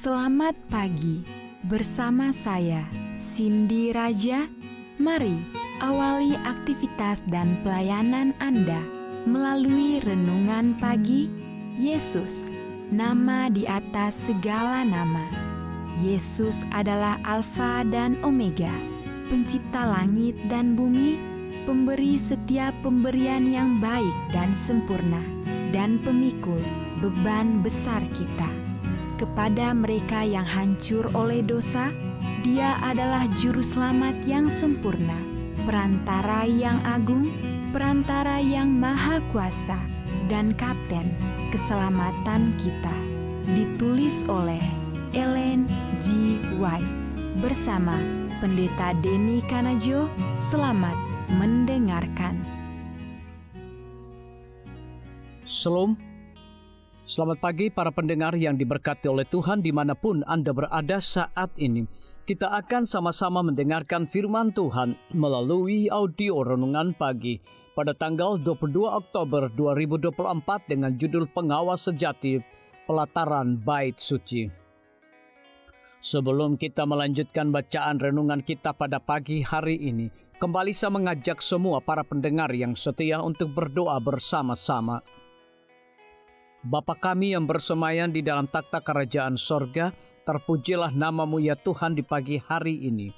Selamat pagi bersama saya, Cindy Raja. Mari awali aktivitas dan pelayanan Anda melalui renungan pagi. Yesus, nama di atas segala nama. Yesus adalah Alfa dan Omega, pencipta langit dan bumi, pemberi setiap pemberian yang baik dan sempurna, dan pemikul beban besar kita. Kepada mereka yang hancur oleh dosa, Dia adalah juru selamat yang sempurna, perantara yang agung, perantara yang maha kuasa, dan kapten keselamatan kita. Ditulis oleh Ellen G. White bersama Pendeta Denny Kanajo. Selamat mendengarkan. Shalom. Selamat pagi para pendengar yang diberkati oleh Tuhan dimanapun Anda berada saat ini. Kita akan sama-sama mendengarkan firman Tuhan melalui audio renungan pagi pada tanggal 22 Oktober 2024 dengan judul Pengawas Sejati Pelataran Bait Suci. Sebelum kita melanjutkan bacaan renungan kita pada pagi hari ini, kembali saya mengajak semua para pendengar yang setia untuk berdoa bersama-sama. Bapa kami yang bersemayam di dalam takhta kerajaan sorga, terpujilah nama-Mu ya Tuhan di pagi hari ini.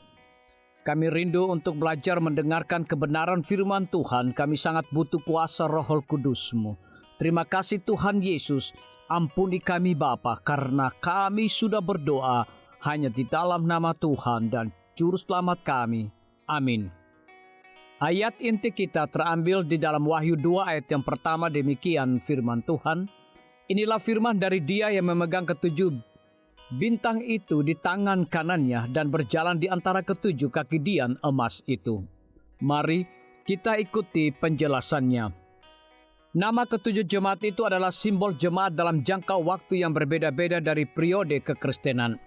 Kami rindu untuk belajar mendengarkan kebenaran firman Tuhan. Kami sangat butuh kuasa Roh Kudus-Mu. Terima kasih Tuhan Yesus. Ampuni kami Bapa, karena kami sudah berdoa hanya di dalam nama Tuhan dan Juru Selamat kami. Amin. Ayat inti kita terambil di dalam Wahyu 2 ayat yang pertama. Demikian firman Tuhan. Inilah firman dari Dia yang memegang ketujuh bintang itu di tangan kanannya dan berjalan di antara ketujuh kaki dian emas itu. Mari kita ikuti penjelasannya. Nama ketujuh jemaat itu adalah simbol jemaat dalam jangka waktu yang berbeda-beda dari periode kekristenan.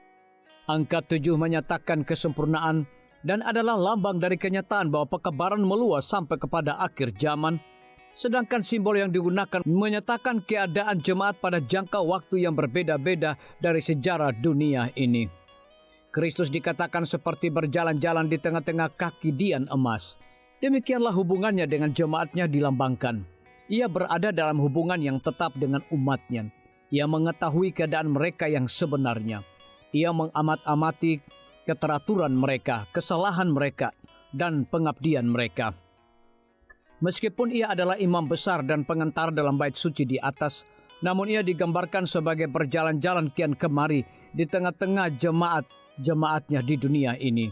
Angka 7 menyatakan kesempurnaan dan adalah lambang dari kenyataan bahwa pekebaran meluas sampai kepada akhir zaman. Sedangkan simbol yang digunakan menyatakan keadaan jemaat pada jangka waktu yang berbeda-beda dari sejarah dunia ini. Kristus dikatakan seperti berjalan-jalan di tengah-tengah kaki dian emas. Demikianlah hubungannya dengan jemaatnya dilambangkan. Ia berada dalam hubungan yang tetap dengan umatnya. Ia mengetahui keadaan mereka yang sebenarnya. Ia mengamat-amati keteraturan mereka, kesalahan mereka, dan pengabdian mereka. Meskipun ia adalah imam besar dan pengantar dalam bait suci di atas, namun ia digambarkan sebagai berjalan-jalan kian kemari di tengah-tengah jemaat-jemaatnya di dunia ini.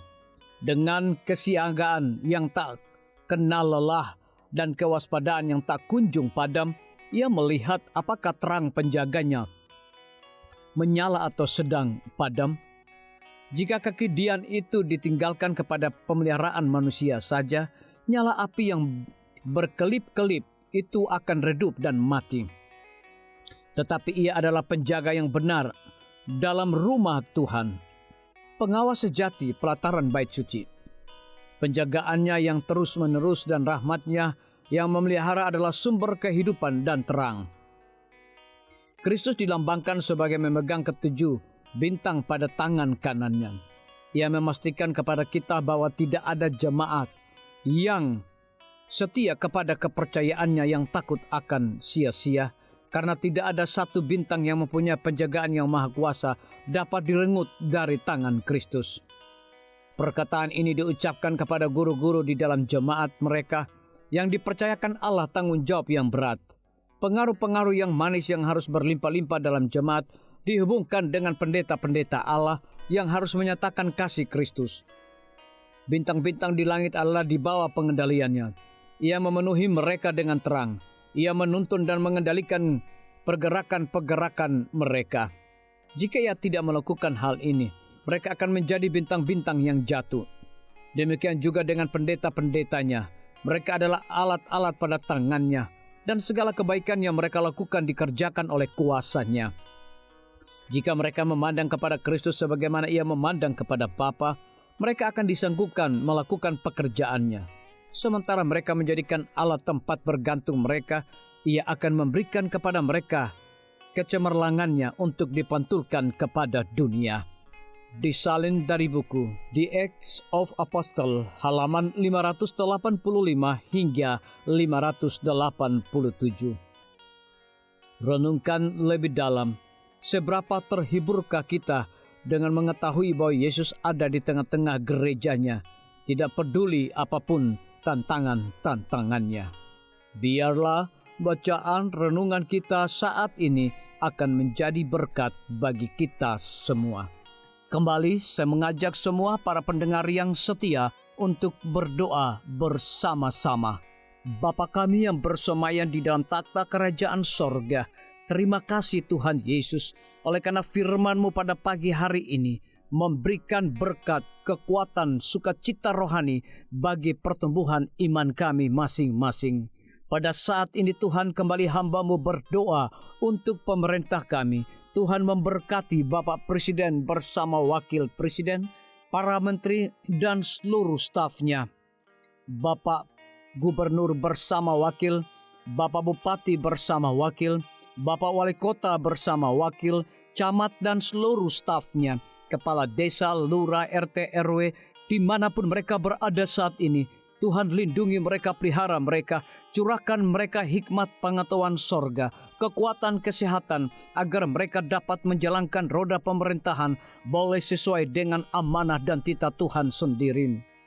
Dengan kesiagaan yang tak kenal lelah dan kewaspadaan yang tak kunjung padam, ia melihat apakah terang penjaganya menyala atau sedang padam. Jika kaki dian itu ditinggalkan kepada pemeliharaan manusia saja, nyala api yang berkelip-kelip itu akan redup dan mati. Tetapi ia adalah penjaga yang benar dalam rumah Tuhan, pengawas sejati pelataran bait suci. Penjagaannya yang terus-menerus dan rahmatnya yang memelihara adalah sumber kehidupan dan terang. Kristus dilambangkan sebagai memegang ketujuh bintang pada tangan kanannya. Ia memastikan kepada kita bahwa tidak ada jemaat yang setia kepada kepercayaannya yang takut akan sia-sia, karena tidak ada satu bintang yang mempunyai penjagaan yang maha kuasa dapat direnggut dari tangan Kristus. Perkataan ini diucapkan kepada guru-guru di dalam jemaat mereka yang dipercayakan Allah tanggung jawab yang berat. Pengaruh-pengaruh yang manis yang harus berlimpah-limpah dalam jemaat dihubungkan dengan pendeta-pendeta Allah yang harus menyatakan kasih Kristus. Bintang-bintang di langit adalah di bawah pengendaliannya. Ia memenuhi mereka dengan terang. Ia menuntun dan mengendalikan pergerakan-pergerakan mereka. Jika ia tidak melakukan hal ini, mereka akan menjadi bintang-bintang yang jatuh. Demikian juga dengan pendeta-pendetanya. Mereka adalah alat-alat pada tangannya, dan segala kebaikan yang mereka lakukan dikerjakan oleh kuasanya. Jika mereka memandang kepada Kristus sebagaimana ia memandang kepada Bapa, mereka akan disanggupkan melakukan pekerjaannya. Sementara mereka menjadikan Allah tempat bergantung mereka, ia akan memberikan kepada mereka kecemerlangannya untuk dipantulkan kepada dunia. Disalin dari buku The Acts of Apostle halaman 585 hingga 587. Renungkan lebih dalam, seberapa terhiburkah kita dengan mengetahui bahwa Yesus ada di tengah-tengah gerejanya, tidak peduli apapun tantangan-tantangannya. Biarlah bacaan renungan kita saat ini akan menjadi berkat bagi kita semua. Kembali saya mengajak semua para pendengar yang setia untuk berdoa bersama-sama. Bapa kami yang bersemayam di dalam takhta kerajaan sorga, terima kasih Tuhan Yesus, oleh karena firman-Mu pada pagi hari ini memberikan berkat, kekuatan, sukacita rohani bagi pertumbuhan iman kami masing-masing. Pada saat ini Tuhan, kembali hamba-Mu berdoa untuk pemerintah kami. Tuhan memberkati Bapak Presiden bersama Wakil Presiden, para menteri dan seluruh stafnya. Bapak Gubernur bersama wakil, Bapak Bupati bersama wakil, Bapak Wali Kota bersama wakil, camat dan seluruh stafnya, kepala desa, lurah, RT, RW, dimanapun mereka berada saat ini. Tuhan lindungi mereka, pelihara mereka, curahkan mereka hikmat pengetahuan sorga, kekuatan kesehatan, agar mereka dapat menjalankan roda pemerintahan boleh sesuai dengan amanah dan titah Tuhan sendiri.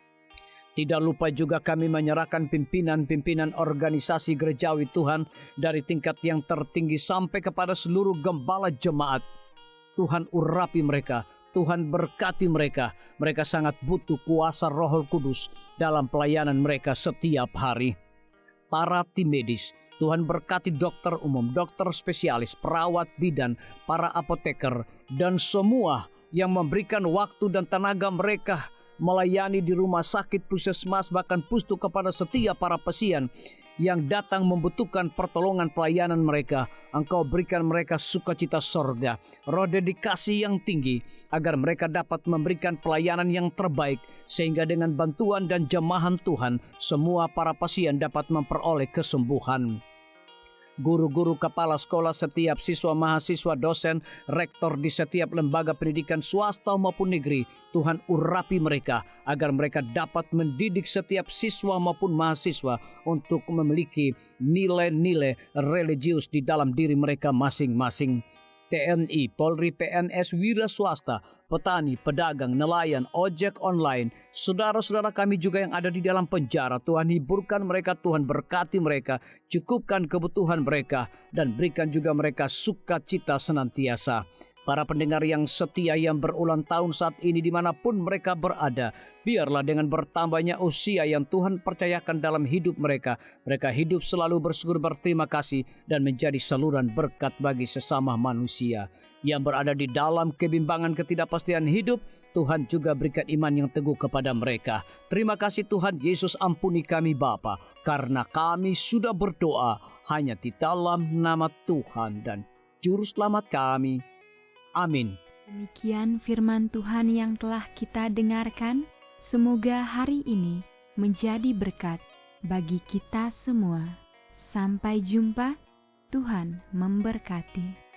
Tidak lupa juga kami menyerahkan pimpinan-pimpinan organisasi gerejawi Tuhan dari tingkat yang tertinggi sampai kepada seluruh gembala jemaat. Tuhan urapi mereka, Tuhan berkati mereka. Mereka sangat butuh kuasa Roh Kudus dalam pelayanan mereka setiap hari. Para tim medis, Tuhan berkati dokter umum, dokter spesialis, perawat bidan, para apoteker, dan semua yang memberikan waktu dan tenaga mereka melayani di rumah sakit, puskesmas, bahkan pustu kepada setiap para pasien yang datang membutuhkan pertolongan pelayanan mereka. Engkau berikan mereka sukacita sorga, roh dedikasi yang tinggi, agar mereka dapat memberikan pelayanan yang terbaik, sehingga dengan bantuan dan jamahan Tuhan, semua para pasien dapat memperoleh kesembuhan. Guru-guru, kepala sekolah, setiap siswa, mahasiswa, dosen, rektor di setiap lembaga pendidikan swasta maupun negeri, Tuhan urapi mereka agar mereka dapat mendidik setiap siswa maupun mahasiswa untuk memiliki nilai-nilai religius di dalam diri mereka masing-masing. TNI, Polri, PNS, wira swasta, petani, pedagang, nelayan, ojek online, saudara-saudara kami juga yang ada di dalam penjara, Tuhan hiburkan mereka, Tuhan berkati mereka, cukupkan kebutuhan mereka, dan berikan juga mereka sukacita senantiasa. Para pendengar yang setia yang berulang tahun saat ini dimanapun mereka berada, biarlah dengan bertambahnya usia yang Tuhan percayakan dalam hidup mereka, mereka hidup selalu bersyukur, berterima kasih, dan menjadi saluran berkat bagi sesama manusia. Yang berada di dalam kebimbangan ketidakpastian hidup, Tuhan juga berikan iman yang teguh kepada mereka. Terima kasih Tuhan Yesus, ampuni kami Bapa, karena kami sudah berdoa hanya di dalam nama Tuhan dan Juru Selamat kami. Amin. Demikian firman Tuhan yang telah kita dengarkan. Semoga hari ini menjadi berkat bagi kita semua. Sampai jumpa, Tuhan memberkati.